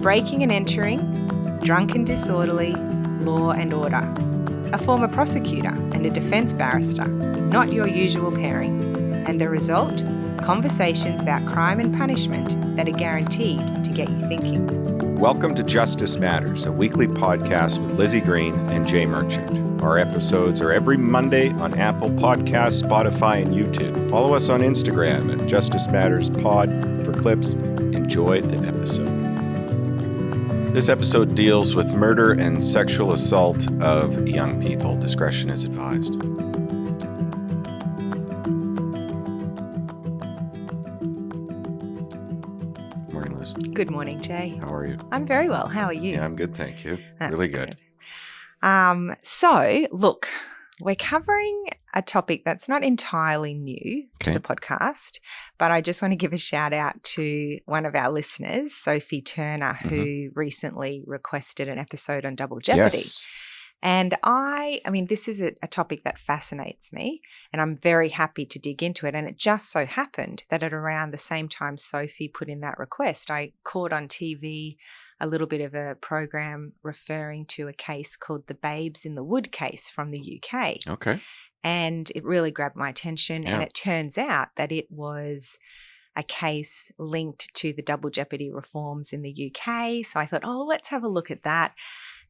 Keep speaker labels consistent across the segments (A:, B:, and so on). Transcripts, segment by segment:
A: breaking and entering, drunk and disorderly, law and order. A former prosecutor and a defence barrister, not your usual pairing. And the result? Conversations about crime and punishment that are guaranteed to get you thinking.
B: Welcome to Justice Matters, a weekly podcast with Lizzie Green and Jay Merchant. Our episodes are every Monday on Apple Podcasts, Spotify, and YouTube. Follow us on Instagram at Justice Matters Pod for clips. Enjoy the episode. This episode deals with murder and sexual assault of young people. Discretion is advised. Morning, Liz.
A: Good morning, Jay.
B: How are you?
A: I'm very well. How are you?
B: Yeah, I'm good, thank you.
A: That's
B: really good.
A: So, look, we're covering a topic that's not entirely new to the podcast, but I just want to give a shout out to one of our listeners, Sophie Turner, who recently requested an episode on double jeopardy.
B: Yes.
A: And I mean, this is a topic that fascinates me, and I'm very happy to dig into it. And it just so happened that at around the same time Sophie put in that request, I caught on TV a little bit of a program referring to a case called the Babes in the Wood case from the UK.
B: Okay.
A: And it really grabbed my attention.
B: Yeah.
A: And it turns out that it was a case linked to the double jeopardy reforms in the UK. So I thought, let's have a look at that.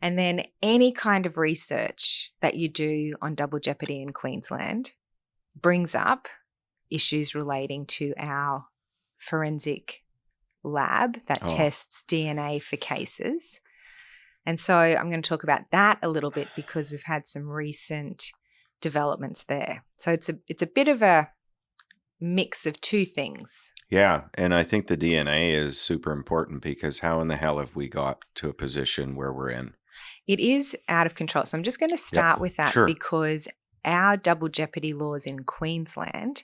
A: And then any kind of research that you do on double jeopardy in Queensland brings up issues relating to our forensic lab that tests DNA for cases. And so I'm going to talk about that a little bit because we've had some recent developments there. So it's a bit of a mix of two things.
B: Yeah, and I think the DNA is super important because how in the hell have we got to a position where we're in?
A: It is out of control. So I'm just going to start with that because our double jeopardy laws in Queensland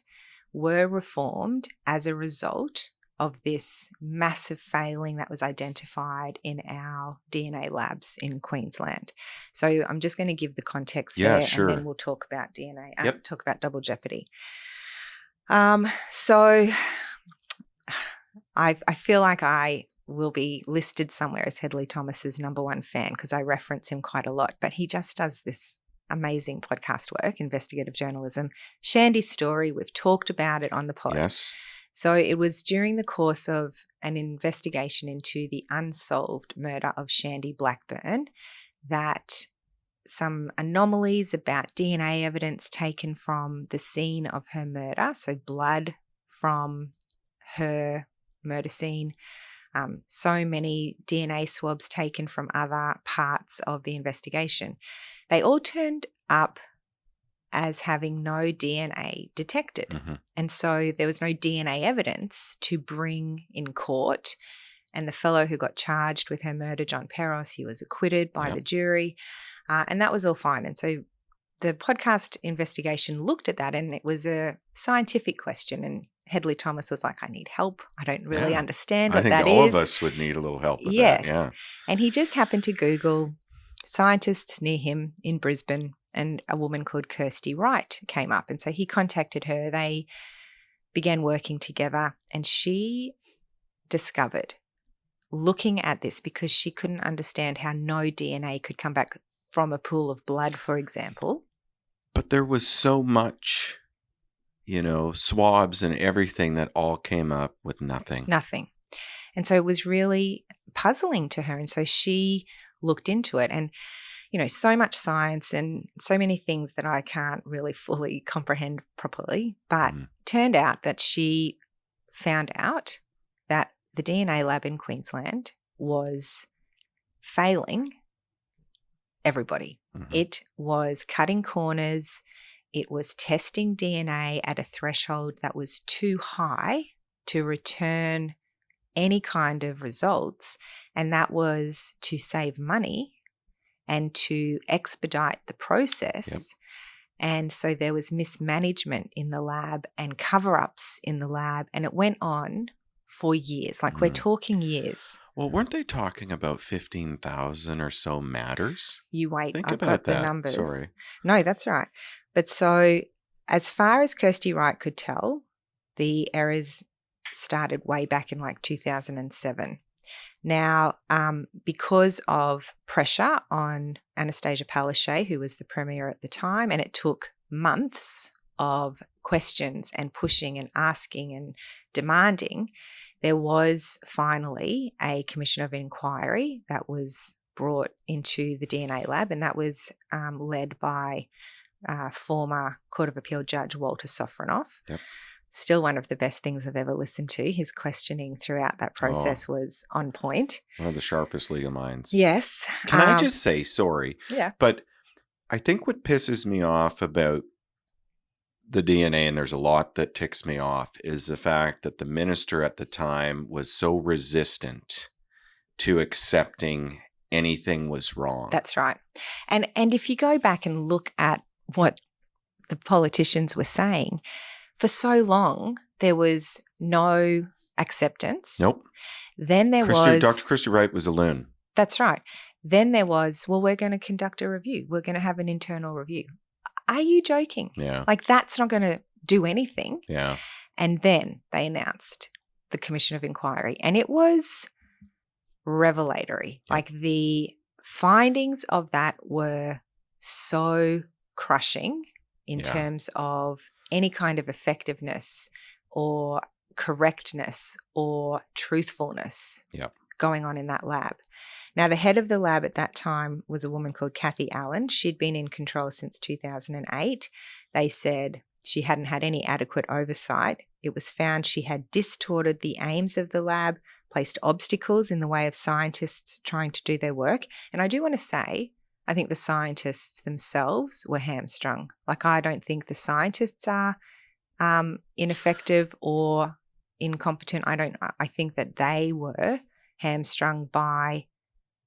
A: were reformed as a result of this massive failing that was identified in our DNA labs in Queensland. So I'm just going to give the context there and then we'll talk about DNA, talk about double jeopardy. So I feel like I will be listed somewhere as Hedley Thomas's number one fan because I reference him quite a lot, but he just does this amazing podcast work, investigative journalism. Shandy's story, we've talked about it on the pod.
B: Yes.
A: So it was during the course of an investigation into the unsolved murder of Shandy Blackburn that some anomalies about DNA evidence taken from the scene of her murder, so blood from her murder scene, so many DNA swabs taken from other parts of the investigation. They all turned up as having no DNA detected. And so there was no DNA evidence to bring in court. And the fellow who got charged with her murder, John Peros, he was acquitted by the jury. And that was all fine. And so the podcast investigation looked at that and it was a scientific question. And Hedley Thomas was like, I need help. I don't really understand what that is.
B: I think all of us would need a little help with that. Yeah.
A: And he just happened to Google scientists near him in Brisbane, and a woman called Kirsty Wright came up. And so he contacted her. They began working together and she discovered, looking at this, because she couldn't understand how no DNA could come back from a pool of blood, for example.
B: But there was so much, swabs and everything that all came up with nothing.
A: Nothing. And so it was really puzzling to her. And so she looked into it and, so much science and so many things that I can't really fully comprehend properly. But turned out that she found out that the DNA lab in Queensland was failing everybody. It was cutting corners. It was testing DNA at a threshold that was too high to return any kind of results. And that was to save money and to expedite the process. And so there was mismanagement in the lab and cover-ups in the lab. And it went on for years. Like we're talking years.
B: Well, weren't they talking about 15,000 or so matters?
A: You wait.
B: Think
A: I've
B: about
A: got the
B: that.
A: numbers.
B: Sorry.
A: No, that's right. But so as far as Kirsty Wright could tell, the errors started way back in like 2007. Now, because of pressure on Anastasia Palaszczuk, who was the premier at the time, and it took months of questions and pushing and asking and demanding, there was finally a commission of inquiry that was brought into the DNA lab, and that was led by former Court of Appeal Judge Walter Sofronoff.
B: Yep.
A: Still one of the best things I've ever listened to. His questioning throughout that process was on point.
B: One of the sharpest legal minds.
A: Yes.
B: Can I just say, sorry,
A: Yeah.
B: but I think what pisses me off about the DNA, and there's a lot that ticks me off, is the fact that the minister at the time was so resistant to accepting anything was wrong.
A: That's right. And if you go back and look at what the politicians were saying, for so long there was no acceptance.
B: Nope.
A: Then there
B: Dr.
A: was
B: Christy Wright was a loon.
A: That's right. Then there was, well, we're going to conduct a review. We're going to have an internal review. Are you joking?
B: Yeah.
A: Like, that's not going to do anything.
B: Yeah.
A: And then they announced the Commission of Inquiry, and it was revelatory.
B: Yeah.
A: Like, the findings of that were so crushing in terms of any kind of effectiveness or correctness or truthfulness going on in that lab. Now, the head of the lab at that time was a woman called Kathy Allen. She'd been in control since 2008. They said she hadn't had any adequate oversight. It was found she had distorted the aims of the lab, placed obstacles in the way of scientists trying to do their work. And I do want to say, I think the scientists themselves were hamstrung. Like, I don't think the scientists are ineffective or incompetent. I think that they were hamstrung by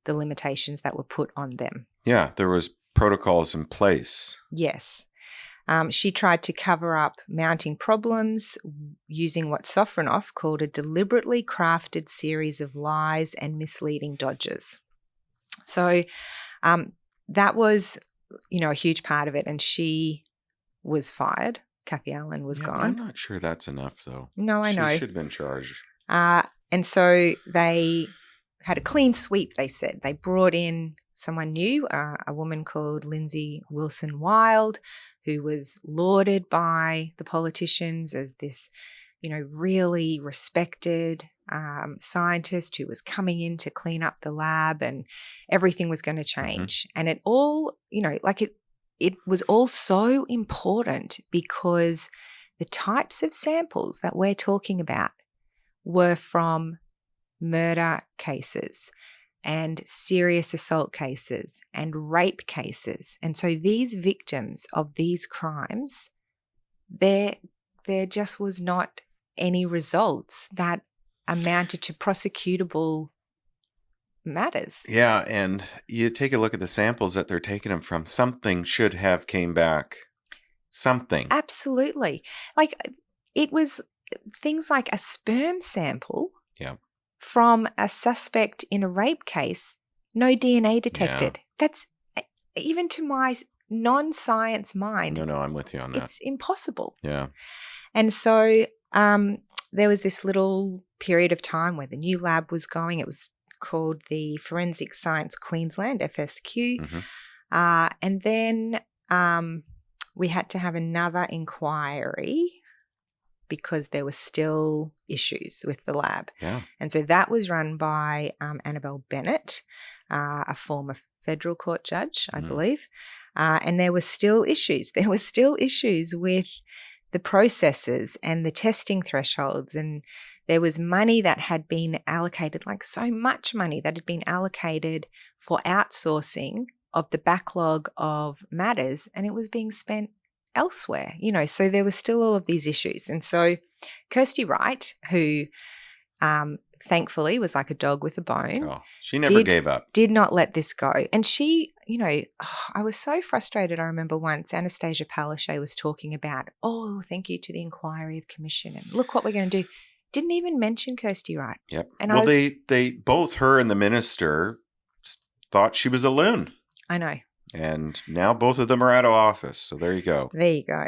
A: the limitations that were put on them.
B: Yeah, there was protocols in place.
A: Yes. She tried to cover up mounting problems using what Sofronoff called a deliberately crafted series of lies and misleading dodges. So that was, a huge part of it, and she was fired. Kathy Allen was gone.
B: I'm not sure that's enough, though.
A: No, I know.
B: She should have been charged.
A: And so they had a clean sweep, they said. They brought in someone new, a woman called Lindsay Wilson-Wild, who was lauded by the politicians as this, really respected scientist who was coming in to clean up the lab, and everything was going to change. Mm-hmm. And it all, it was all so important because the types of samples that we're talking about were from murder cases and serious assault cases and rape cases. And so these victims of these crimes, there just was not any results that amounted to prosecutable matters.
B: Yeah, and you take a look at the samples that they're taking them from, something should have came back. Something.
A: Absolutely. Like, it was things like a sperm sample from a suspect in a rape case, no DNA detected. Yeah. That's, even to my non-science mind.
B: No, I'm with you on that.
A: It's impossible.
B: Yeah.
A: And so there was this little period of time where the new lab was going. It was called the Forensic Science Queensland, FSQ. Mm-hmm. And then we had to have another inquiry because there were still issues with the lab.
B: Yeah.
A: And so that was run by Annabelle Bennett, a former federal court judge, I believe. And there were still issues. There were still issues with the processes and the testing thresholds, and there was money that had been allocated, like so much money that had been allocated for outsourcing of the backlog of matters, and it was being spent elsewhere, so there were still all of these issues. And so Kirsty Wright, who thankfully was like a dog with a bone.
B: Oh, she never gave up.
A: Did not let this go. And she, I was so frustrated. I remember once Anastasia Palaszczuk was talking about, thank you to the inquiry of commission and look what we're going to do. Didn't even mention Kirsty Wright.
B: Yep. And they both, her and the minister, thought she was a loon.
A: I know.
B: And now both of them are out of office. So there you go.
A: There you go.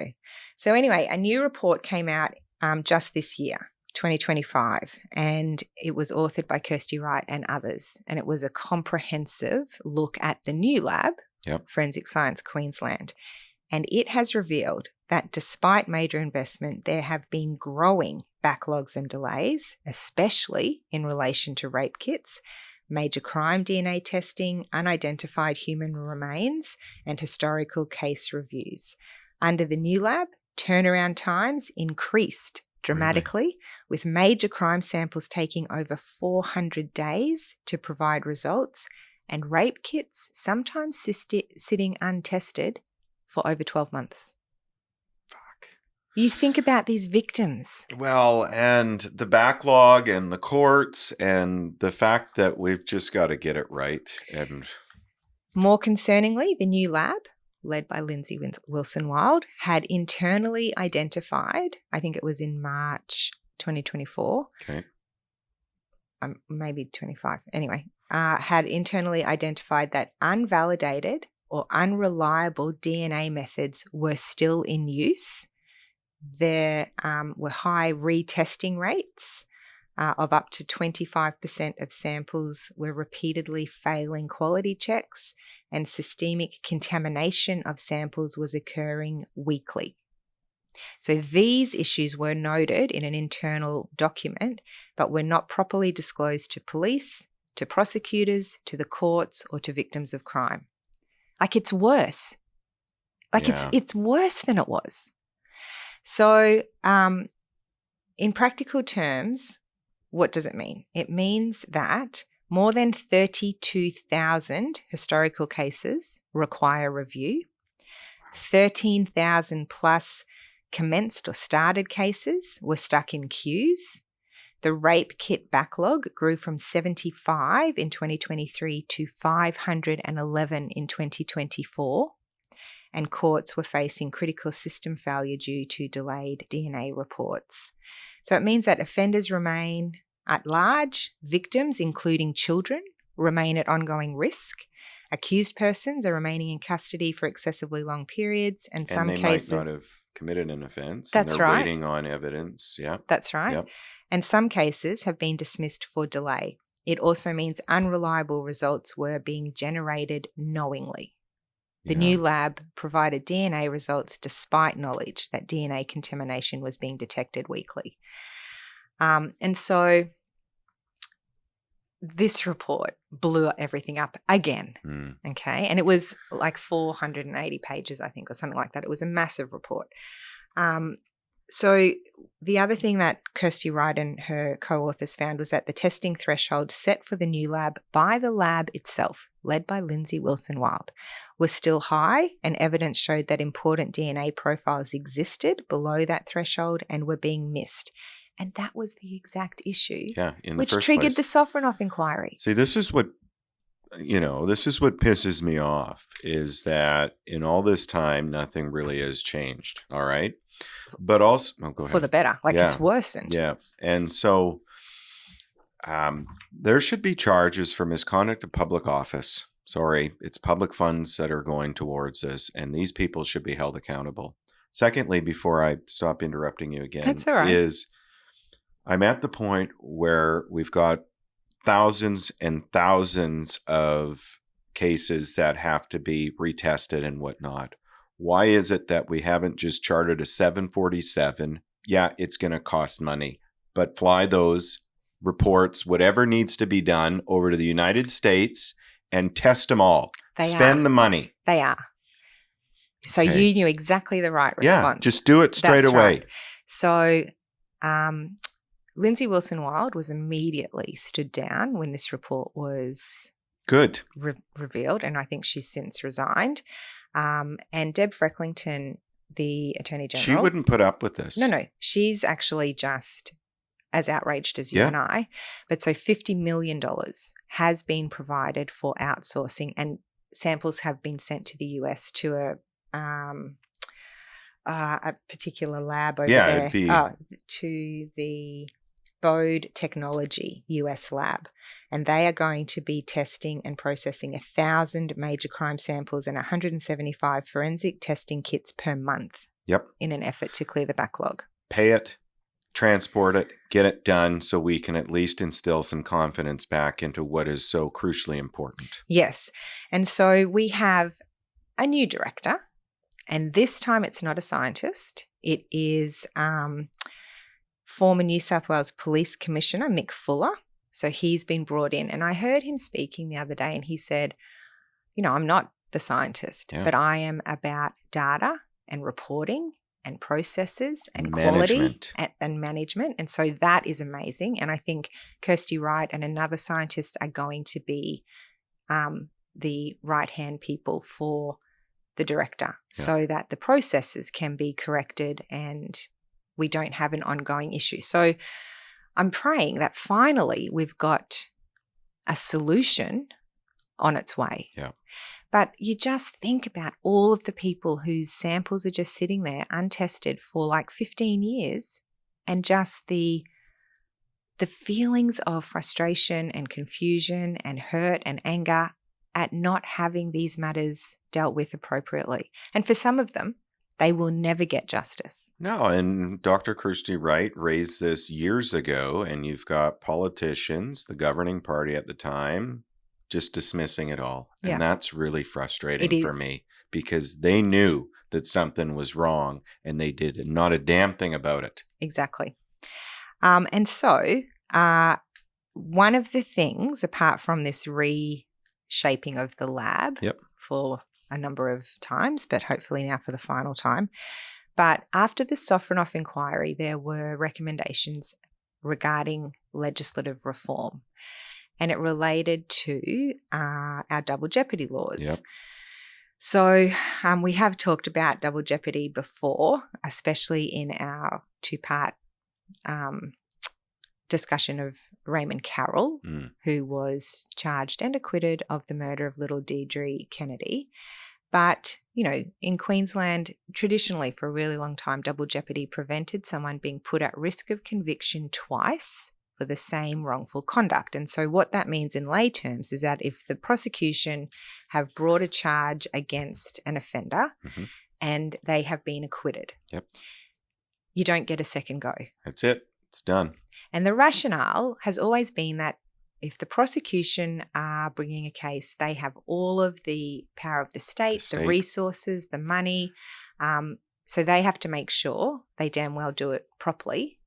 A: So anyway, a new report came out just this year. 2025, and it was authored by Kirsty Wright and others. And it was a comprehensive look at the new lab, Forensic Science Queensland. And it has revealed that despite major investment, there have been growing backlogs and delays, especially in relation to rape kits, major crime DNA testing, unidentified human remains, and historical case reviews. Under the new lab, turnaround times increased dramatically, with major crime samples taking over 400 days to provide results, and rape kits sometimes sitting untested for over 12 months.
B: Fuck.
A: You think about these victims.
B: Well, and the backlog and the courts and the fact that we've just got to get it right. And
A: more concerningly, the new lab, led by Lindsay Wilson-Wild, had internally identified, I think it was in March 2024, maybe 25, anyway, had internally identified that unvalidated or unreliable DNA methods were still in use. There were high retesting rates of up to 25% of samples were repeatedly failing quality checks, and systemic contamination of samples was occurring weekly. So these issues were noted in an internal document, but were not properly disclosed to police, to prosecutors, to the courts, or to victims of crime. Like, it's worse. It's worse than it was. So in practical terms, what does it mean? It means that more than 32,000 historical cases require review. 13,000 plus commenced or started cases were stuck in queues. The rape kit backlog grew from 75 in 2023 to 511 in 2024. And courts were facing critical system failure due to delayed DNA reports. So it means that offenders remain at large, victims, including children, remain at ongoing risk. Accused persons are remaining in custody for excessively long periods, and some cases
B: might not have committed an offence.
A: That's
B: and they're
A: right.
B: waiting on evidence. Yeah,
A: that's right.
B: Yep.
A: And some cases have been dismissed for delay. It also means unreliable results were being generated knowingly. The new lab provided DNA results despite knowledge that DNA contamination was being detected weekly. And so this report blew everything up again, okay? And it was like 480 pages, I think, or something like that. It was a massive report. So the other thing that Kirsty Wright and her co-authors found was that the testing threshold set for the new lab by the lab itself, led by Lindsay Wilson-Wild, was still high, and evidence showed that important DNA profiles existed below that threshold and were being missed. And that was the exact issue which triggered the Sofronoff inquiry.
B: See, this is what pisses me off, is that in all this time, nothing really has changed. All right. But also, go ahead.
A: For the better. It's worsened.
B: Yeah. And so there should be charges for misconduct of public office. Sorry, it's public funds that are going towards this, and these people should be held accountable. Secondly, before I stop interrupting you again,
A: that's all right.
B: is I'm at the point where we've got thousands and thousands of cases that have to be retested and whatnot. Why is it that we haven't just chartered a 747? Yeah, it's going to cost money, but fly those reports, whatever needs to be done, over to the United States and test them all. Spend the money.
A: They are. So you knew exactly the right response.
B: Yeah, just do it straight away.
A: Right. So Lindsay Wilson-Wild was immediately stood down when this report was revealed, and I think she's since resigned. And Deb Frecklington, the Attorney General.
B: She wouldn't put up with this.
A: No. She's actually just as outraged as you and I. But so $50 million has been provided for outsourcing, and samples have been sent to the US to a particular lab over there. To the Bode Technology US lab, and they are going to be testing and processing 1,000 major crime samples and 175 forensic testing kits per month.
B: Yep.
A: In an effort to clear the backlog.
B: Pay it. transport it, get it done so we can at least instill some confidence back into what is so crucially important.
A: Yes. And so we have a new director, and this time it's not a scientist. It is former New South Wales Police Commissioner Mick Fuller. So he's been brought in, and I heard him speaking the other day, and he said, I'm not the scientist, but I am about data and reporting and processes and quality and management. And so that is amazing. And I think Kirsty Wright and another scientist are going to be the right-hand people for the director so that the processes can be corrected and we don't have an ongoing issue. So I'm praying that finally we've got a solution on its way.
B: Yeah.
A: But you just think about all of the people whose samples are just sitting there untested for like 15 years, and just the feelings of frustration and confusion and hurt and anger at not having these matters dealt with appropriately. And for some of them, they will never get justice.
B: No, and Dr. Kirsty Wright raised this years ago, and you've got politicians, the governing party at the time, just dismissing it all. And that's really frustrating for me, because they knew that something was wrong and they did not a damn thing about it.
A: Exactly. And so one of the things, apart from this reshaping of the lab for a number of times, but hopefully now for the final time, but after the Sofronoff inquiry, there were recommendations regarding legislative reform. And it related to our double jeopardy laws.
B: Yep.
A: So we have talked about double jeopardy before, especially in our two-part discussion of Raymond Carroll, who was charged and acquitted of the murder of little Deirdre Kennedy. But, in Queensland, traditionally for a really long time, double jeopardy prevented someone being put at risk of conviction twice for the same wrongful conduct. And so what that means in lay terms is that if the prosecution have brought a charge against an offender and they have been acquitted, you don't get a second go.
B: That's it. It's done.
A: And the rationale has always been that if the prosecution are bringing a case, they have all of the power of the state, the resources, the money. So they have to make sure they damn well do it properly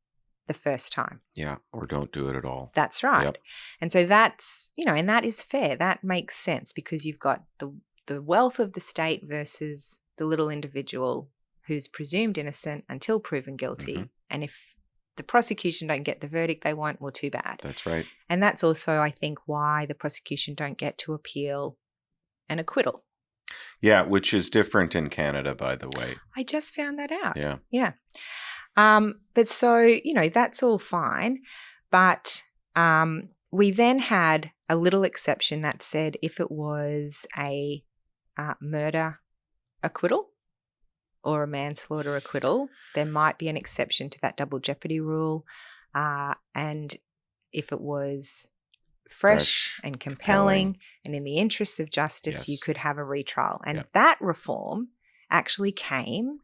A: the first time.
B: Yeah, or don't do it at all.
A: That's right.
B: Yep.
A: And so that's, and that is fair. That makes sense, because you've got the wealth of the state versus the little individual who's presumed innocent until proven guilty. And if the prosecution don't get the verdict they want, well, too bad.
B: That's right.
A: And that's also, I think, why the prosecution don't get to appeal an acquittal.
B: Yeah, which is different in Canada, by the way.
A: I just found that out.
B: Yeah.
A: Yeah. But so, that's all fine. But we then had a little exception that said if it was a murder acquittal or a manslaughter acquittal, there might be an exception to that double jeopardy rule. And if it was fresh and compelling and in the interests of justice, you could have a retrial. And that reform actually came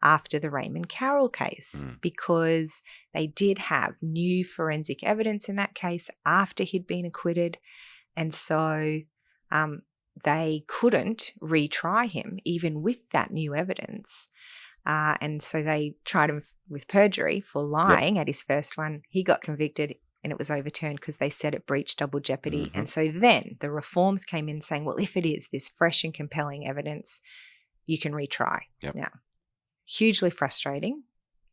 A: after the Raymond Carroll case, because they did have new forensic evidence in that case after he'd been acquitted. And so they couldn't retry him even with that new evidence. And so they tried him with perjury for lying at his first one. He got convicted and it was overturned because they said it breached double jeopardy. And so then the reforms came in saying, well, if it is this fresh and compelling evidence, you can retry. Now, hugely frustrating.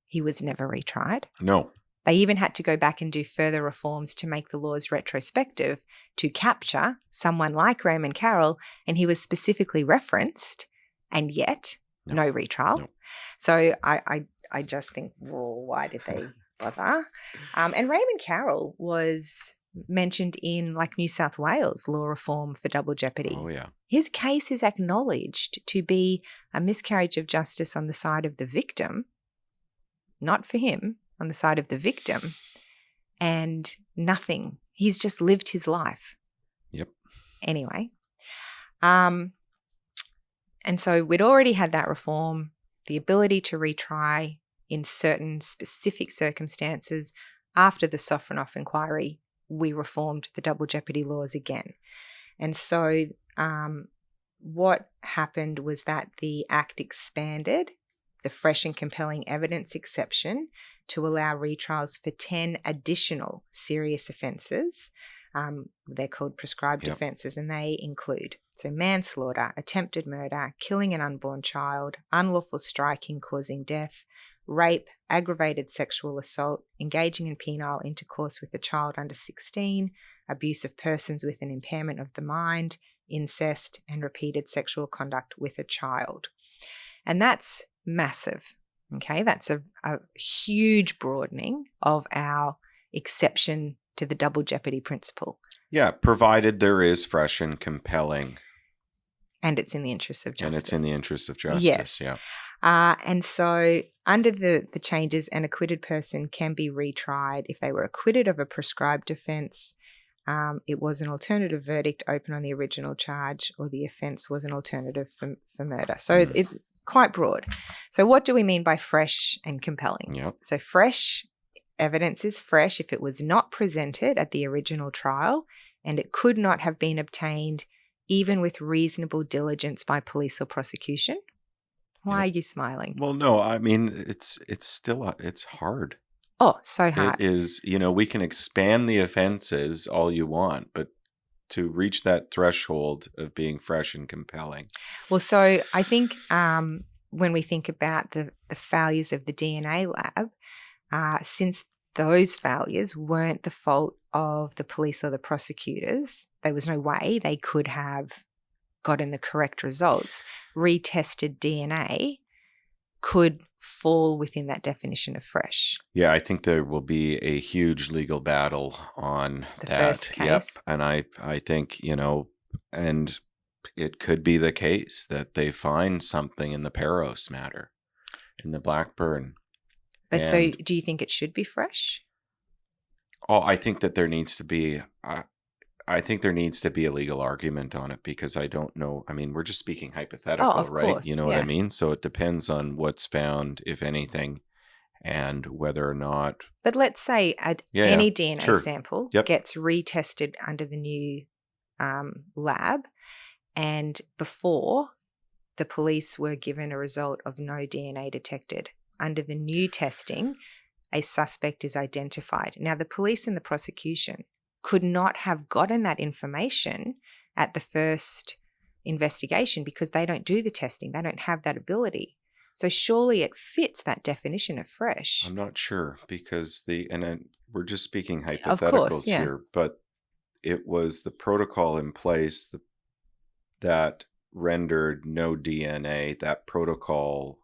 A: He was never retried.
B: No.
A: They even had to go back and do further reforms to make the laws retrospective to capture someone like Raymond Carroll, and he was specifically referenced, and yet no retrial. No. So I just think, well, why did they bother? And Raymond Carroll was mentioned in like New South Wales law reform for double jeopardy.
B: Oh, yeah.
A: His case is acknowledged to be a miscarriage of justice on the side of the victim, not for him, on the side of the victim, and nothing. He's just lived his life.
B: Yep.
A: Anyway, and so we'd already had that reform, the ability to retry in certain specific circumstances, after the Sofronoff inquiry, we reformed the double jeopardy laws again. And so what happened was that the Act expanded the fresh and compelling evidence exception to allow retrials for 10 additional serious offences. They're called prescribed offences, and they include manslaughter, attempted murder, killing an unborn child, unlawful striking causing death, rape, aggravated sexual assault, engaging in penile intercourse with a child under 16, abuse of persons with an impairment of the mind, incest, and repeated sexual conduct with a child. And that's massive. Okay, that's a huge broadening of our exception to the double jeopardy principle.
B: Yeah, provided there is fresh and compelling.
A: And it's in the interest of justice.
B: And it's in the interest of justice,
A: yes.
B: yeah.
A: And so under the changes, an acquitted person can be retried if they were acquitted of a prescribed offence, it was an alternative verdict open on the original charge, or the offence was an alternative for murder. So it's quite broad. So what do we mean by fresh and compelling?
B: Yep.
A: So fresh evidence is fresh if it was not presented at the original trial and it could not have been obtained even with reasonable diligence by police or prosecution. Why are you smiling?
B: Well, no, I mean, it's hard.
A: Oh, so hard.
B: It is, we can expand the offenses all you want, but to reach that threshold of being fresh and compelling.
A: Well, so I think when we think about the failures of the DNA lab, since those failures weren't the fault of the police or the prosecutors, there was no way they could have gotten the correct results. Retested DNA could fall within that definition of fresh.
B: Yeah, I think there will be a huge legal battle on
A: the
B: that.
A: First case.
B: Yep. And I think, and it could be the case that they find something in the Peros matter, in the Blackburn.
A: But so do you think it should be fresh?
B: Oh, I think that there needs to be a legal argument on it, because I don't know. I mean, we're just speaking hypothetical, right?
A: Course,
B: you know what I mean? So it depends on what's found, if anything, and whether or not.
A: But let's say any DNA sample gets retested under the new lab, and before the police were given a result of no DNA detected. Under the new testing, a suspect is identified. Now, the police and the prosecution could not have gotten that information at the first investigation because they don't do the testing. They don't have that ability. So surely it fits that definition of fresh.
B: I'm not sure, because we're just speaking hypotheticals here, but it was the protocol in place that rendered no DNA. That protocol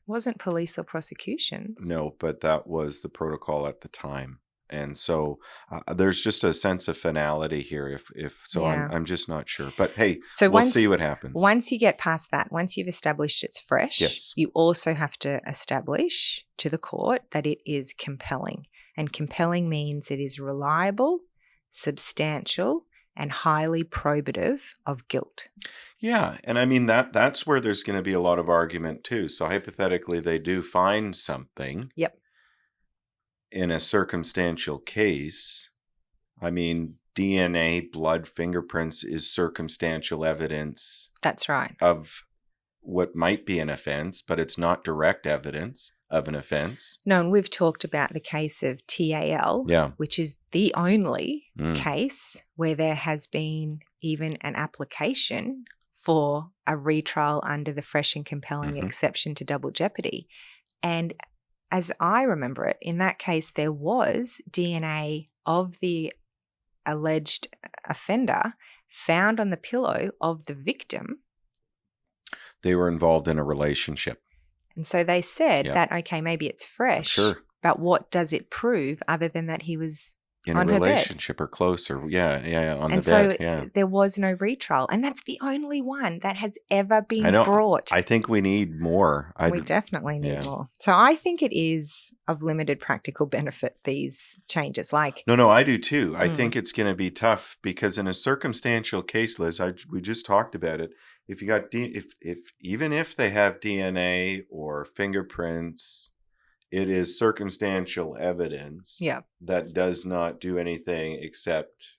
A: wasn't police or prosecutions.
B: No, but that was the protocol at the time. And so there's just a sense of finality here. I'm just not sure. But hey, we'll see what happens.
A: Once you get past that, once you've established it's fresh, you also have to establish to the court that it is compelling. And compelling means it is reliable, substantial, and highly probative of guilt.
B: Yeah. And I mean, that's where there's going to be a lot of argument too. So hypothetically, they do find something.
A: Yep.
B: In a circumstantial case, I mean, DNA, blood, fingerprints is circumstantial evidence.
A: That's right.
B: Of what might be an offense, but it's not direct evidence of an offense.
A: No, and we've talked about the case of TAL, which is the only case where there has been even an application for a retrial under the fresh and compelling exception to double jeopardy. And as I remember it, in that case, there was DNA of the alleged offender found on the pillow of the victim.
B: They were involved in a relationship.
A: And so they said that, okay, maybe it's fresh, but what does it prove other than that he was
B: in
A: on
B: a relationship or closer? On the bed.
A: And so there was no retrial. And that's the only one that has ever been brought.
B: I think we need more.
A: We definitely need more. So I think it is of limited practical benefit, these changes.
B: No, I do too. I think it's going to be tough because in a circumstantial case, Liz, we just talked about it. If you got even if they have DNA or fingerprints it is circumstantial evidence
A: Yeah.
B: that does not do anything except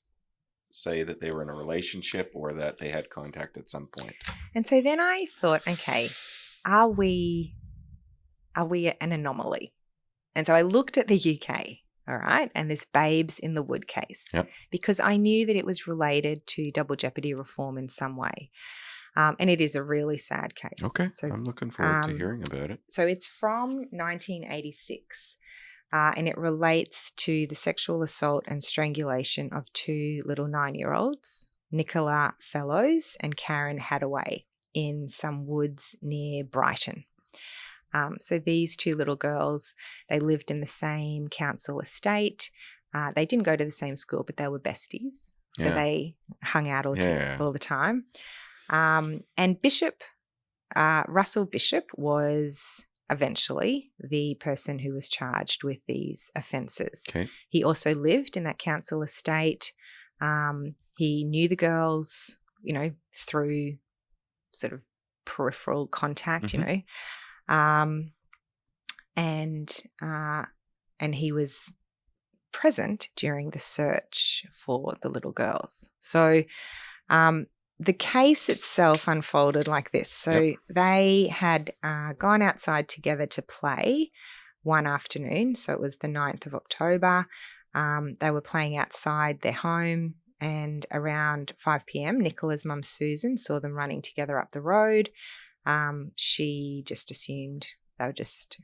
B: say that they were in a relationship or that they had contact at some point.
A: And so then I thought, okay, are we an anomaly? And so I looked at the UK, all right, and this Babes in the Wood case,
B: Yep.
A: because I knew that it was related to double jeopardy reform in some way. And it is a really sad case.
B: Okay,
A: So,
B: I'm looking forward to hearing about it.
A: So it's from 1986, and it relates to the sexual assault and strangulation of two little 9-year-olds, Nicola Fellows and Karen Hadaway, in some woods near Brighton. So these two little girls, they lived in the same council estate. They didn't go to the same school, but they were besties. So they hung out all the time. And Russell Bishop was eventually the person who was charged with these offences.
B: Okay.
A: He also lived in that council estate. He knew the girls, through sort of peripheral contact, and he was present during the search for the little girls. So the case itself unfolded like this. So they had gone outside together to play one afternoon. So it was the 9th of October. They were playing outside their home, and around 5 p.m, Nicola's mum, Susan, saw them running together up the road. She just assumed they were just,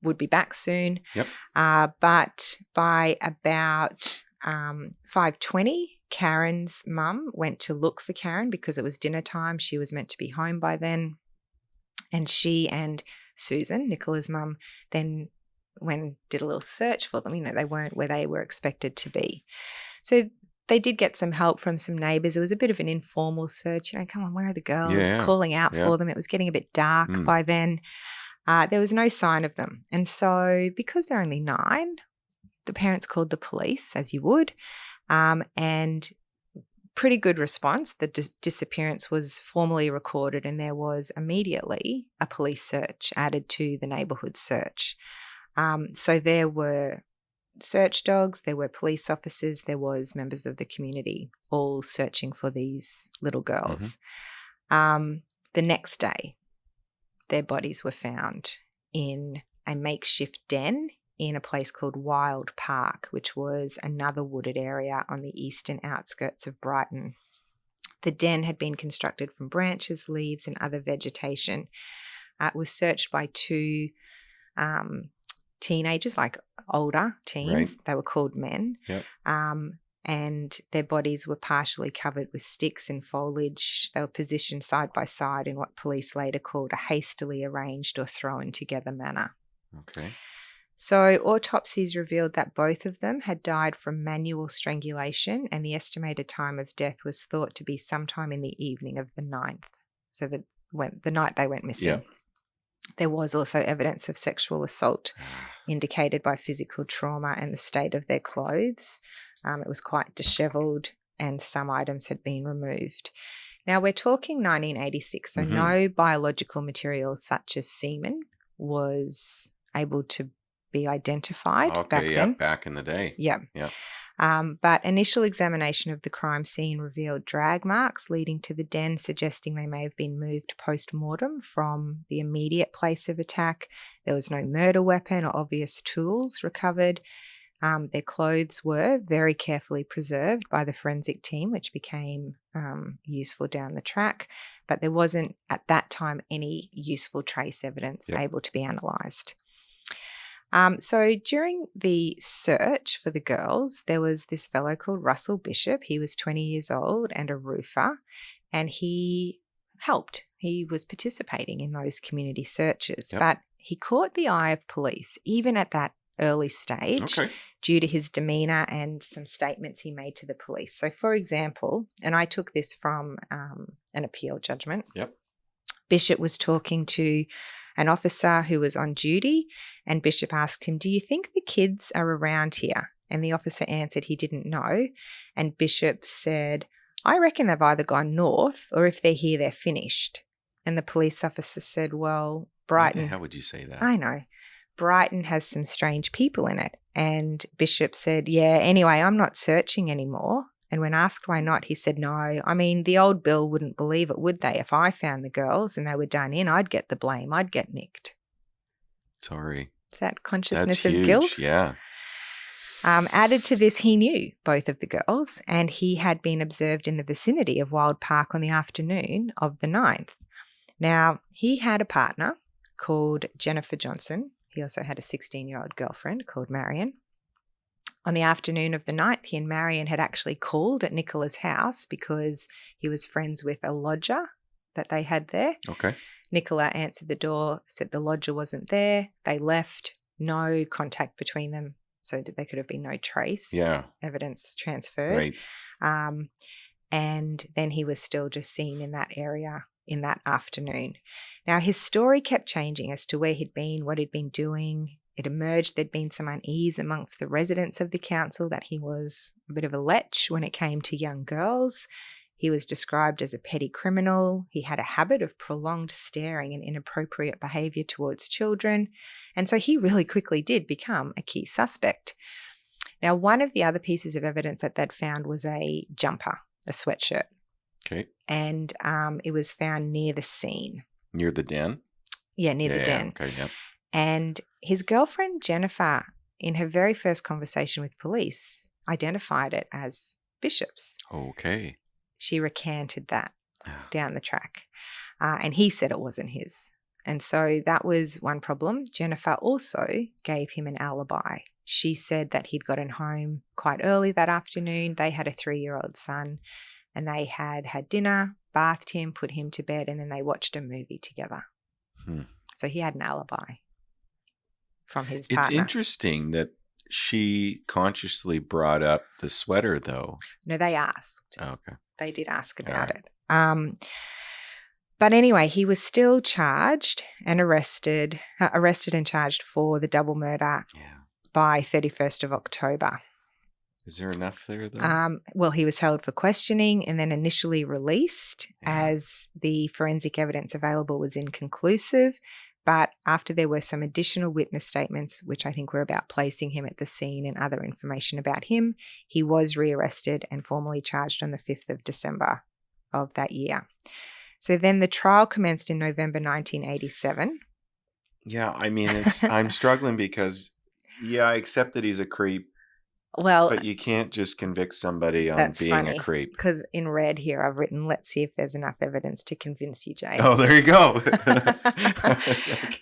A: would be back soon.
B: Yep.
A: But by about 5:20, Karen's mum went to look for Karen because it was dinner time. She was meant to be home by then. And she and Susan, Nicola's mum, then did a little search for them. They weren't where they were expected to be. So they did get some help from some neighbours. It was a bit of an informal search. Come on, where are the girls? Calling out for them. It was getting a bit dark by then. There was no sign of them. And so because they're only 9, the parents called the police, as you would, and pretty good response. The disappearance was formally recorded, and there was immediately a police search added to the neighbourhood search. So there were search dogs, there were police officers, there was members of the community all searching for these little girls. The next day, their bodies were found in a makeshift den in a place called Wild Park, which was another wooded area on the eastern outskirts of Brighton. The den had been constructed from branches, leaves, and other vegetation. It was searched by 2 teenagers, like older teens. Right. They were called men.
B: Yep.
A: And their bodies were partially covered with sticks and foliage. They were positioned side by side in what police later called a hastily arranged or thrown together manner.
B: Okay.
A: So autopsies revealed that both of them had died from manual strangulation, and the estimated time of death was thought to be sometime in the evening of the 9th. So the night they went missing. Yep. There was also evidence of sexual assault indicated by physical trauma and the state of their clothes. It was quite dishevelled, and some items had been removed. Now, we're talking 1986, so no biological material such as semen was able to be identified back then.
B: Back in the day.
A: Yeah. But initial examination of the crime scene revealed drag marks leading to the den, suggesting they may have been moved post-mortem from the immediate place of attack. There was no murder weapon or obvious tools recovered. Their clothes were very carefully preserved by the forensic team, which became useful down the track. But there wasn't, at that time, any useful trace evidence able to be analysed. So during the search for the girls, there was this fellow called Russell Bishop. He was 20 years old and a roofer, and he helped. He was participating in those community searches, but he caught the eye of police, even at that early stage, due to his demeanour and some statements he made to the police. So, for example, and I took this from an appeal judgment, Bishop was talking to an officer who was on duty, and Bishop asked him, "Do you think the kids are around here?" And the officer answered he didn't know. And Bishop said, "I reckon they've either gone north, or if they're here, they're finished." And the police officer said, "Well, Brighton..."
B: How would you say that?
A: I know. Brighton has some strange people in it. And Bishop said, yeah, anyway, I'm not searching anymore. And when asked why not, he said, no, I mean, the old Bill wouldn't believe it, would they? If I found the girls and they were done in, I'd get the blame. I'd get nicked.
B: Sorry.
A: Is that consciousness
B: That's
A: of
B: huge.
A: guilt?
B: Yeah.
A: Added to this, he knew both of the girls, and he had been observed in the vicinity of Wild Park on the afternoon of the 9th. Now, he had a partner called Jennifer Johnson. He also had a 16-year-old girlfriend called Marion. On the afternoon of the 9th, he and Marion had actually called at Nicola's house because he was friends with a lodger that they had there.
B: Okay.
A: Nicola answered the door, said the lodger wasn't there. They left, no contact between them, so that there could have been no trace evidence transferred.
B: Right.
A: And then he was still just seen in that area in that afternoon. Now, his story kept changing as to where he'd been, what he'd been doing. It emerged there'd been some unease amongst the residents of the council that he was a bit of a lech when it came to young girls. He was described as a petty criminal. He had a habit of prolonged staring and inappropriate behaviour towards children. And so he really quickly did become a key suspect. Now, one of the other pieces of evidence that they'd found was a jumper, a sweatshirt.
B: Okay.
A: And it was found near the scene.
B: Near the den?
A: Yeah, near the den.
B: Okay, yeah.
A: And his girlfriend, Jennifer, in her very first conversation with police, identified it as Bishop's.
B: Okay.
A: She recanted that down the track. And he said it wasn't his. And so that was one problem. Jennifer also gave him an alibi. She said that he'd gotten home quite early that afternoon. They had a 3-year-old son and they had had dinner, bathed him, put him to bed, and then they watched a movie together. So he had an alibi from his partner.
B: It's interesting that she consciously brought up the sweater, though.
A: No, they asked.
B: Oh, okay.
A: They did ask about it. But anyway, he was still charged and arrested and charged for the double murder by 31st of October.
B: Is there enough there, though?
A: Well, he was held for questioning and then initially released as the forensic evidence available was inconclusive. But after there were some additional witness statements, which I think were about placing him at the scene and other information about him, he was rearrested and formally charged on the 5th of December of that year. So then the trial commenced in November 1987.
B: Yeah, I mean, I'm struggling because, I accept that he's a creep.
A: Well,
B: but you can't just convict somebody on being a creep.
A: Because in red here I've written, let's see if there's enough evidence to convince you, Jay.
B: Oh, there you go.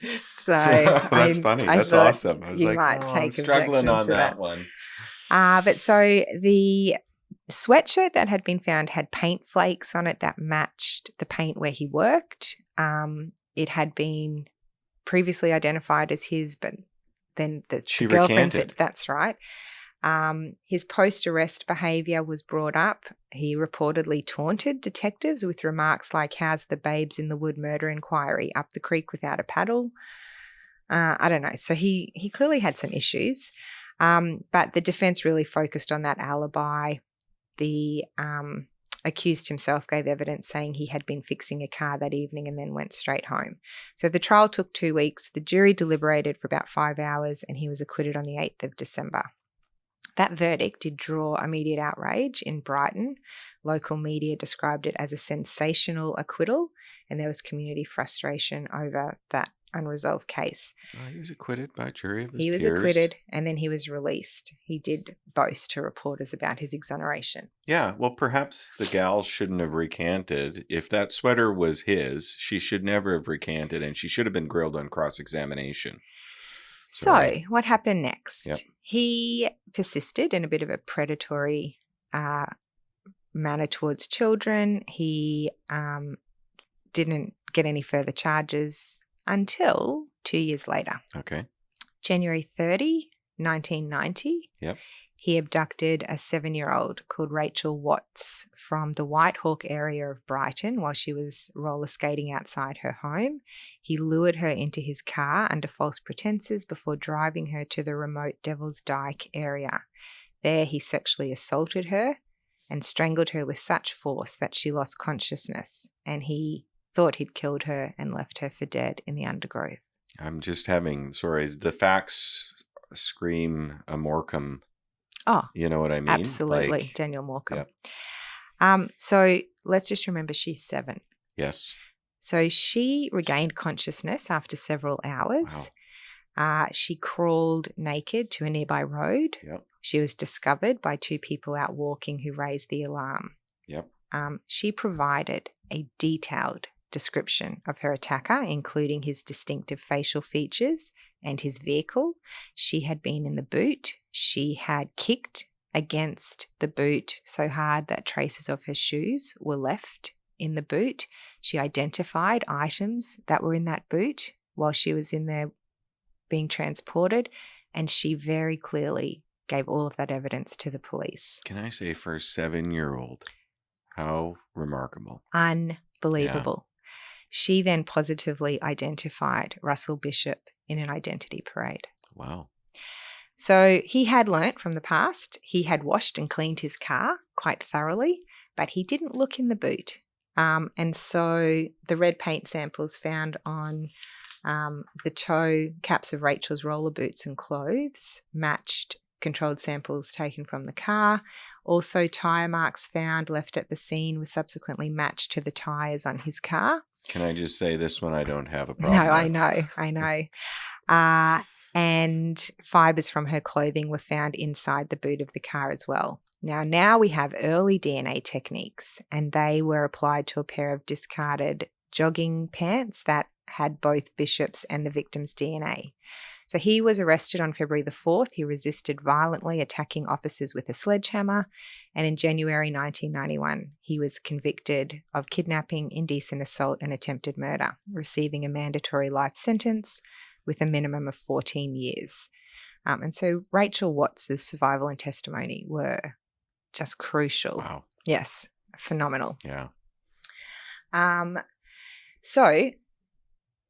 A: So
B: that's funny. That's awesome. I was
A: you might take
B: I'm struggling on that one.
A: But so the sweatshirt that had been found had paint flakes on it that matched the paint where he worked. It had been previously identified as his, but then the girlfriend said that's right. His post-arrest behaviour was brought up. He reportedly taunted detectives with remarks like, how's the babes in the wood murder inquiry up the creek without a paddle? I don't know. So he clearly had some issues. But the defence really focused on that alibi. The accused himself gave evidence saying he had been fixing a car that evening and then went straight home. So the trial took 2 weeks. The jury deliberated for about 5 hours and he was acquitted on the 8th of December. That verdict did draw immediate outrage in Brighton. Local media described it as a sensational acquittal, and there was community frustration over that unresolved case.
B: He was acquitted by jury of his
A: He was
B: peers.
A: acquitted, and then he was released. He did boast to reporters about his exoneration.
B: Yeah, well, perhaps the gal shouldn't have recanted. If that sweater was his, she should never have recanted, and she should have been grilled on cross-examination.
A: So what happened next?
B: Yep.
A: He persisted in a bit of a predatory manner towards children. He didn't get any further charges until 2 years later.
B: Okay.
A: January 30, 1990.
B: Yep.
A: He abducted a 7-year-old called Rachel Watts from the Whitehawk area of Brighton while she was roller skating outside her home. He lured her into his car under false pretenses before driving her to the remote Devil's Dyke area. There he sexually assaulted her and strangled her with such force that she lost consciousness, and he thought he'd killed her and left her for dead in the undergrowth.
B: I'm just the facts scream a Morecambe.
A: Oh,
B: You know what I mean?
A: absolutely, Daniel Morecambe.
B: Yeah.
A: So let's just remember she's 7.
B: Yes.
A: So she regained consciousness after several hours.
B: Wow.
A: She crawled naked to a nearby road.
B: Yep.
A: She was discovered by 2 people out walking who raised the alarm.
B: Yep.
A: She provided a detailed description of her attacker, including his distinctive facial features and his vehicle. She had been in the boot. She had kicked against the boot so hard that traces of her shoes were left in the boot. She identified items that were in that boot while she was in there being transported, and she very clearly gave all of that evidence to the police.
B: Can I say, for a 7-year-old, how remarkable.
A: Unbelievable. Yeah. She then positively identified Russell Bishop in an identity parade.
B: Wow.
A: So he had learnt from the past. He had washed and cleaned his car quite thoroughly, but he didn't look in the boot. And so the red paint samples found on the toe caps of Rachel's roller boots and clothes matched controlled samples taken from the car. Also, tyre marks found left at the scene were subsequently matched to the tyres on his car.
B: Can I just say this one I don't have a problem with?
A: I know. And fibres from her clothing were found inside the boot of the car as well. Now we have early DNA techniques, and they were applied to a pair of discarded jogging pants that had both Bishop's and the victim's DNA. So he was arrested on February the 4th. He resisted violently, attacking officers with a sledgehammer. And in January 1991, he was convicted of kidnapping, indecent assault, and attempted murder, receiving a mandatory life sentence with a minimum of 14 years. And so Rachel Watts' survival and testimony were just crucial.
B: Wow.
A: Yes, phenomenal.
B: Yeah.
A: So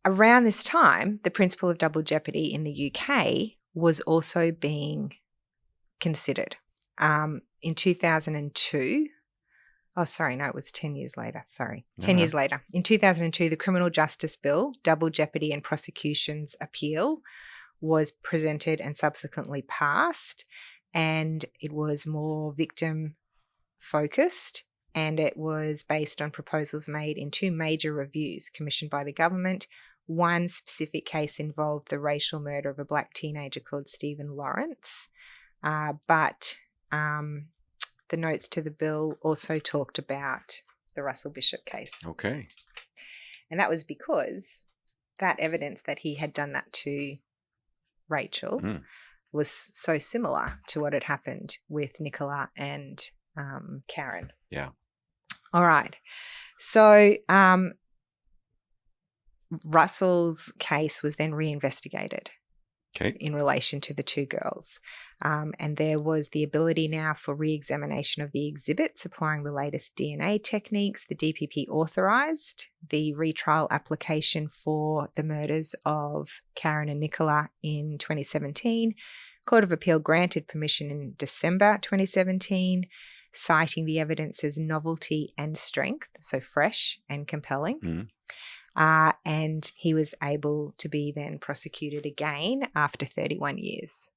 A: around this time, the principle of double jeopardy in the UK was also being considered. In 2002, it was 10 years later. 10 years later. In 2002, the Criminal Justice Bill, Double Jeopardy and Prosecution's Appeal, was presented and subsequently passed, and it was more victim-focused, and it was based on proposals made in 2 major reviews commissioned by the government. One specific case involved the racial murder of a black teenager called Stephen Lawrence, but the notes to the bill also talked about the Russell Bishop case.
B: Okay.
A: And that was because that evidence that he had done that to Rachel was so similar to what had happened with Nicola and Karen.
B: Yeah.
A: All right. So Russell's case was then reinvestigated in relation to the 2 girls. And there was the ability now for re-examination of the exhibits applying the latest DNA techniques. The DPP authorised the retrial application for the murders of Karen and Nicola in 2017. Court of Appeal granted permission in December 2017, citing the evidence as novelty and strength, so fresh and compelling. And he was able to be then prosecuted again after 31 years.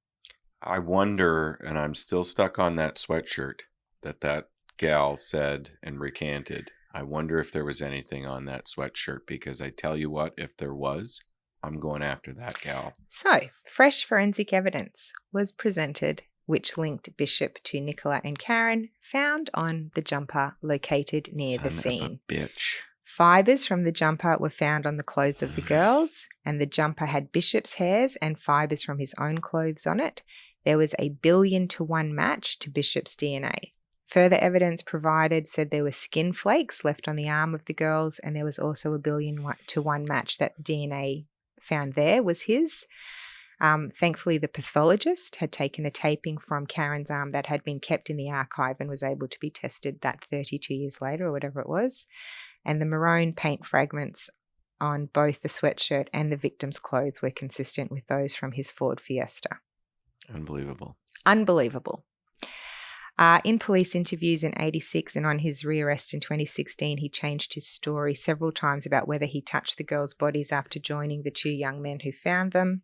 B: I wonder, and I'm still stuck on that sweatshirt that gal said and recanted. I wonder if there was anything on that sweatshirt, because I tell you what, if there was, I'm going after that gal.
A: So, fresh forensic evidence was presented which linked Bishop to Nicola and Karen, found on the jumper located near the scene.
B: Son of a bitch.
A: Fibres from the jumper were found on the clothes of the girls, and the jumper had Bishop's hairs and fibres from his own clothes on it. There was a 1,000,000,000 to 1 match to Bishop's DNA. Further evidence provided said there were skin flakes left on the arm of the girls, and there was also a 1,000,000,000 to 1 match that the DNA found there was his. Thankfully, the pathologist had taken a taping from Karen's arm that had been kept in the archive and was able to be tested that 32 years later or whatever it was. And the maroon paint fragments on both the sweatshirt and the victim's clothes were consistent with those from his Ford Fiesta.
B: Unbelievable.
A: In police interviews in 1986 and on his rearrest in 2016, he changed his story several times about whether he touched the girls' bodies after joining the two young men who found them.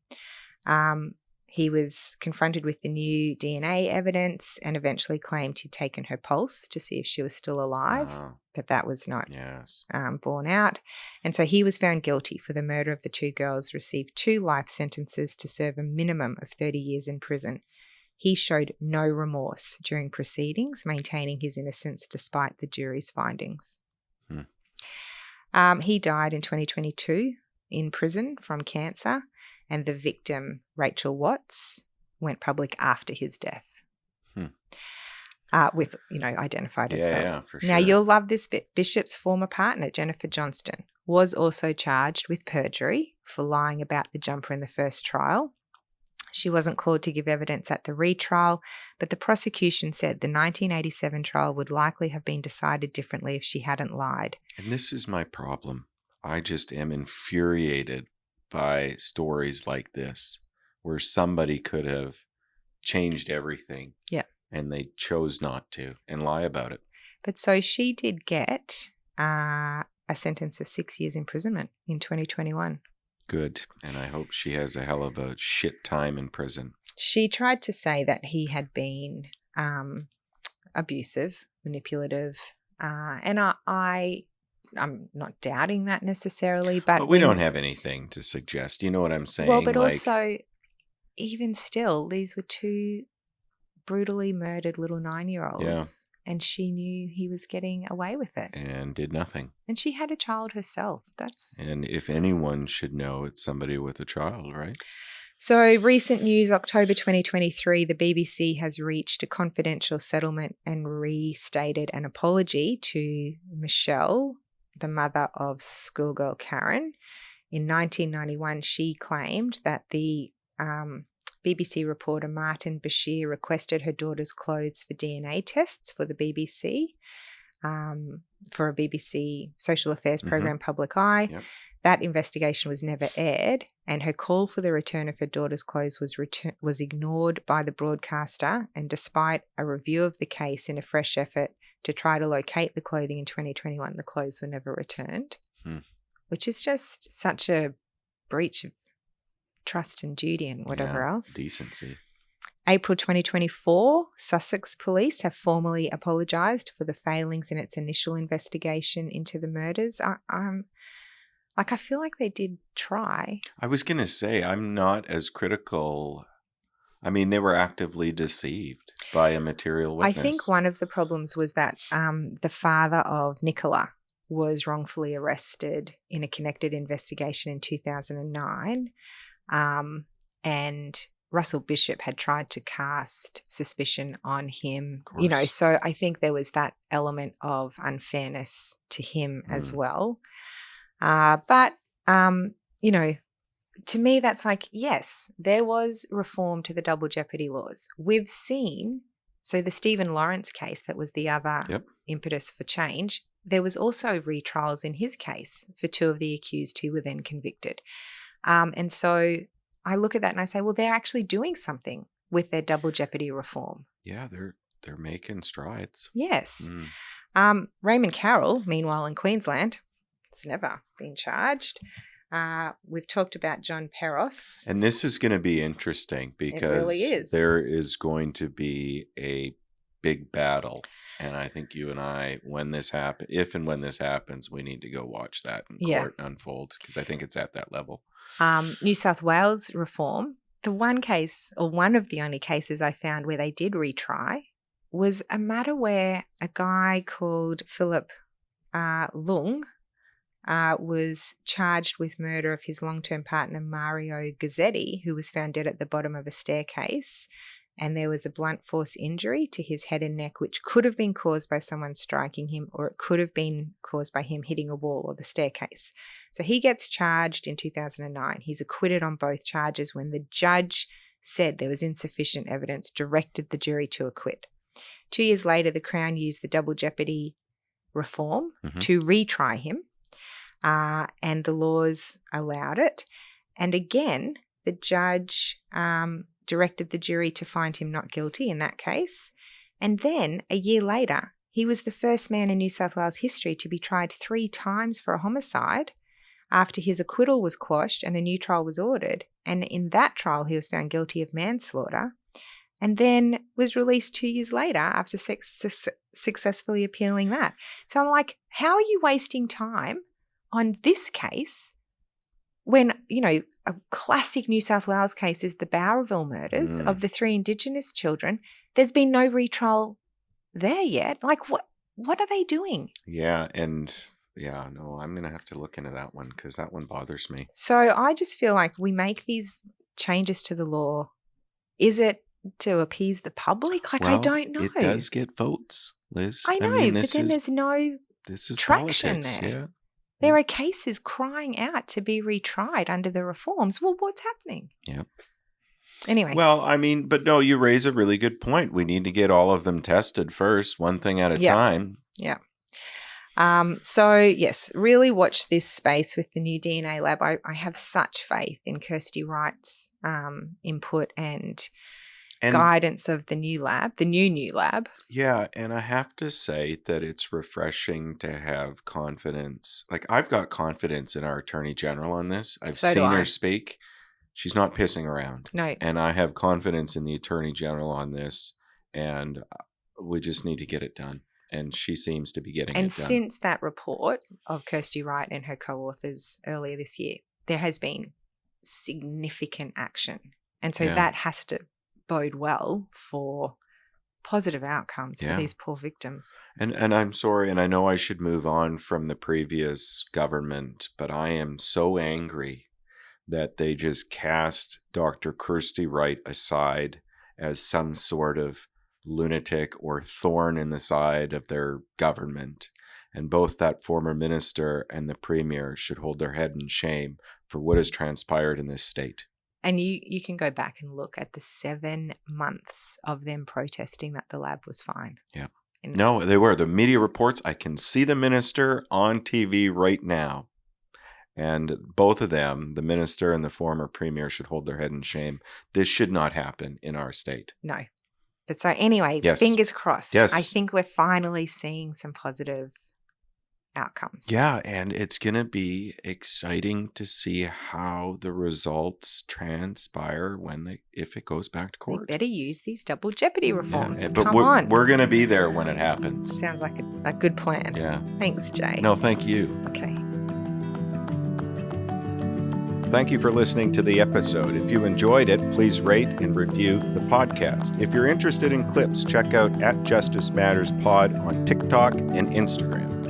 A: He was confronted with the new DNA evidence and eventually claimed he'd taken her pulse to see if she was still alive, but that was not borne out. And so he was found guilty for the murder of the two girls, received 2 life sentences to serve a minimum of 30 years in prison. He showed no remorse during proceedings, maintaining his innocence despite the jury's findings. He died in 2022 in prison from cancer, and the victim, Rachel Watts, went public after his death. With, identified herself.
B: Yeah, for sure.
A: Now, you'll love this bit. Bishop's former partner, Jennifer Johnston, was also charged with perjury for lying about the jumper in the first trial. She wasn't called to give evidence at the retrial, but the prosecution said the 1987 trial would likely have been decided differently if she hadn't lied.
B: And this is my problem. I just am infuriated by stories like this, where somebody could have changed everything.
A: Yeah.
B: And they chose not to and lie about it.
A: But so she did get a sentence of 6 years imprisonment in 2021.
B: Good. And I hope she has a hell of a shit time in prison.
A: She tried to say that he had been abusive, manipulative, and I'm not doubting that necessarily. But
B: we don't have anything to suggest. You know what I'm saying?
A: Well, but also, even still, these were 2 brutally murdered little 9-year-olds.
B: Yeah.
A: And she knew he was getting away with it.
B: And did nothing.
A: And she had a child herself.
B: And if anyone should know, it's somebody with a child, right?
A: So recent news, October 2023, the BBC has reached a confidential settlement and restated an apology to Michelle, the mother of schoolgirl Karen. In 1991, she claimed that the BBC reporter Martin Bashir requested her daughter's clothes for DNA tests for the BBC, for a BBC social affairs program, Public Eye.
B: Yep.
A: That investigation was never aired, and her call for the return of her daughter's clothes was ignored by the broadcaster. And despite a review of the case in a fresh effort to try to locate the clothing in 2021, the clothes were never returned, which is just such a breach of trust and duty and whatever else.
B: Decency.
A: April 2024, Sussex Police have formally apologised for the failings in its initial investigation into the murders. I feel like they did try. I
B: was going to say, I'm not as critical. I mean, they were actively deceived by a material witness.
A: I think one of the problems was that the father of Nicola was wrongfully arrested in a connected investigation in 2009. And Russell Bishop had tried to cast suspicion on him, so I think there was that element of unfairness to him as well. But to me, that's like, yes, there was reform to the double jeopardy laws. We've seen, so the Stephen Lawrence case, that was the other impetus for change. There was also retrials in his case for 2 of the accused who were then convicted. And so I look at that and I say, well, they're actually doing something with their double jeopardy reform.
B: Yeah, they're making strides.
A: Yes. Raymond Carroll, meanwhile, in Queensland, has never been charged. We've talked about John Peros.
B: And this is going to be interesting because
A: it really is.
B: There is going to be a big battle. And I think you and I, if and when this happens, we need to go watch that in court unfold, because I think it's at that level.
A: New South Wales reform, the one case, or one of the only cases I found where they did retry, was a matter where a guy called Philip Lung was charged with murder of his long-term partner Mario Gazzetti, who was found dead at the bottom of a staircase. And there was a blunt force injury to his head and neck, which could have been caused by someone striking him, or it could have been caused by him hitting a wall or the staircase. So he gets charged in 2009. He's acquitted on both charges when the judge said there was insufficient evidence, directed the jury to acquit. 2 years later, the Crown used the double jeopardy reform to retry him, and the laws allowed it. And again, the judge directed the jury to find him not guilty in that case. And then a year later, he was the first man in New South Wales history to be tried 3 times for a homicide after his acquittal was quashed and a new trial was ordered. And in that trial, he was found guilty of manslaughter and then was released 2 years later after successfully appealing that. So I'm like, how are you wasting time on this case when, a classic New South Wales case is the Bowerville murders of the 3 Indigenous children? There's been no retrial there yet. Like, what are they doing?
B: Yeah, and no, I'm going to have to look into that one because that one bothers me.
A: So I just feel like we make these changes to the law. Is it to appease the public? Like, I don't know.
B: It does get votes, Liz.
A: I know, but then there's no traction
B: politics,
A: there.
B: yeah.
A: There are cases crying out to be retried under the reforms. Well, what's happening?
B: Yep.
A: Anyway.
B: Well, but no, you raise a really good point. We need to get all of them tested first, one thing at a time.
A: Yeah. So, yes, really watch this space with the new DNA lab. I have such faith in Kirsty Wright's input and guidance of the new lab. Yeah,
B: and I have to say that it's refreshing to have confidence. Like, I've got confidence in our Attorney General on this. I've seen her speak. She's not pissing around.
A: No.
B: And I have confidence in the Attorney General on this, and we just need to get it done. And she seems to be getting it done.
A: And since that report of Kirsty Wright and her co-authors earlier this year, there has been significant action. And so that has to bode well for positive outcomes for these poor victims.
B: And I'm sorry, and I know I should move on from the previous government, but I am so angry that they just cast Dr. Kirsty Wright aside as some sort of lunatic or thorn in the side of their government. And both that former minister and the premier should hold their head in shame for what has transpired in this state.
A: And you can go back and look at the 7 months of them protesting that the lab was fine.
B: Yeah. No, they were. The media reports, I can see the minister on TV right now. And both of them, the minister and the former premier, should hold their head in shame. This should not happen in our state.
A: No. But so anyway, fingers crossed.
B: Yes.
A: I think we're finally seeing some positive outcomes.
B: Yeah, and it's going to be exciting to see how the results transpire if it goes back to court.
A: They better use these double jeopardy reforms.
B: But
A: Come on.
B: We're going to be there when it happens.
A: Sounds like a good plan.
B: Yeah.
A: Thanks, Jay.
B: No, thank you.
A: Okay.
B: Thank you for listening to the episode. If you enjoyed it, please rate and review the podcast. If you're interested in clips, check out @Justice Matters Pod on TikTok and Instagram.